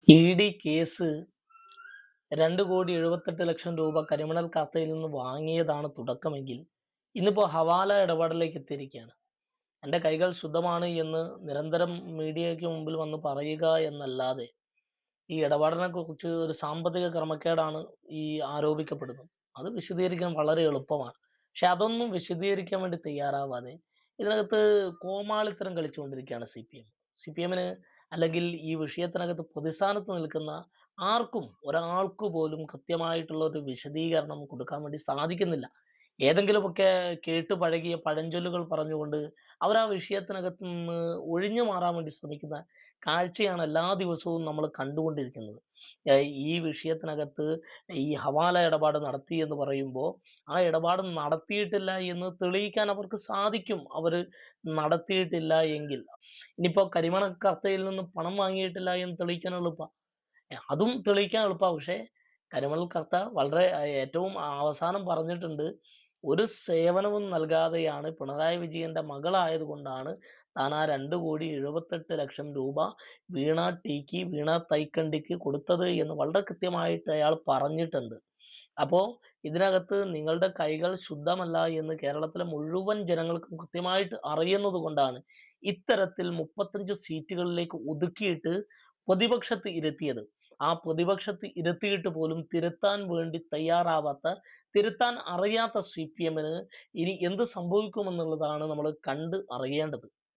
ED. Case 2,78,00,000 രൂപ കരിമണൽ കത്തയിൽ നിന്ന് വാങ്ങിയതാണ് തുടക്കമെങ്കിൽ, ഇന്നിപ്പോ ഹവാല ഇടപാടിലേക്ക് എത്തിയിരിക്കുകയാണ്. എന്റെ കൈകൾ ശുദ്ധമാണ് എന്ന് നിരന്തരം മീഡിയയ്ക്ക് മുമ്പിൽ വന്ന് പറയുക എന്നല്ലാതെ, ഈ ഇടപാടിനെ കുറിച്ച് ഒരു സാമ്പത്തിക ക്രമക്കേടാണ് ഈ ആരോപിക്കപ്പെടുന്നത്. അത് വിശദീകരിക്കാൻ വളരെ എളുപ്പമാണ്. പക്ഷെ അതൊന്നും വിശദീകരിക്കാൻ വേണ്ടി തയ്യാറാവാതെ, ഇതിനകത്ത് കോമാളിത്തരം കളിച്ചുകൊണ്ടിരിക്കുകയാണ് സിപിഎം. സിപിഎമ്മിന് അല്ലെങ്കിൽ ഈ വിഷയത്തിനകത്ത് പ്രതിസ്ഥാനത്ത് നിൽക്കുന്ന ആർക്കും ഒരാൾക്ക് പോലും കൃത്യമായിട്ടുള്ള ഒരു വിശദീകരണം കൊടുക്കാൻ വേണ്ടി സാധിക്കുന്നില്ല. ഏതെങ്കിലുമൊക്കെ കേട്ട് പഴകിയ പഴഞ്ചൊല്ലുകൾ പറഞ്ഞുകൊണ്ട് അവർ ആ വിഷയത്തിനകത്ത് നിന്ന് ഒഴിഞ്ഞു മാറാൻ വേണ്ടി ശ്രമിക്കുന്ന കാഴ്ചയാണ് എല്ലാ ദിവസവും നമ്മൾ കണ്ടുകൊണ്ടിരിക്കുന്നത്. ഈ വിഷയത്തിനകത്ത് ഈ ഹവാല ഇടപാട് നടത്തി എന്ന് പറയുമ്പോൾ, ആ ഇടപാട് നടത്തിയിട്ടില്ല എന്ന് തെളിയിക്കാൻ അവർക്ക് സാധിക്കും. അവര് നടത്തിയിട്ടില്ല എങ്കിൽ. ഇനിയിപ്പോ കരിമണൽ കർത്തയിൽ നിന്ന് പണം വാങ്ങിയിട്ടില്ല എന്ന് തെളിയിക്കാൻ എളുപ്പാ. അതും തെളിയിക്കാൻ എളുപ്പാ. പക്ഷേ കരിമണൽ കർത്ത വളരെ ഏറ്റവും അവസാനം പറഞ്ഞിട്ടുണ്ട്. ഒരു സേവനവും നൽകാതെയാണ് പിണറായി വിജയന്റെ മകളായതുകൊണ്ടാണ് താൻ ആ 2,78,00,000 രൂപ വീണ ടിക്ക്, വീണ തൈക്കണ്ടിക്ക് കൊടുത്തത് എന്ന് വളരെ കൃത്യമായിട്ട് അയാൾ പറഞ്ഞിട്ടുണ്ട്. അപ്പോ ഇതിനകത്ത് നിങ്ങളുടെ കൈകൾ ശുദ്ധമല്ല എന്ന് കേരളത്തിലെ മുഴുവൻ ജനങ്ങൾക്കും കൃത്യമായിട്ട് അറിയുന്നത് കൊണ്ടാണ് ഇത്തരത്തിൽ 35 സീറ്റുകളിലേക്ക് ഒതുക്കിയിട്ട് പ്രതിപക്ഷത്ത് ഇരുത്തിയത്. ആ പ്രതിപക്ഷത്ത് ഇരുത്തിയിട്ട് പോലും തിരുത്താൻ വേണ്ടി തയ്യാറാവാത്ത, തിരുത്താൻ അറിയാത്ത സിപിഎമ്മിന് ഇനി എന്ത് സംഭവിക്കുമെന്നുള്ളതാണ് നമ്മൾ കണ്ട് അറിയേണ്ടത്.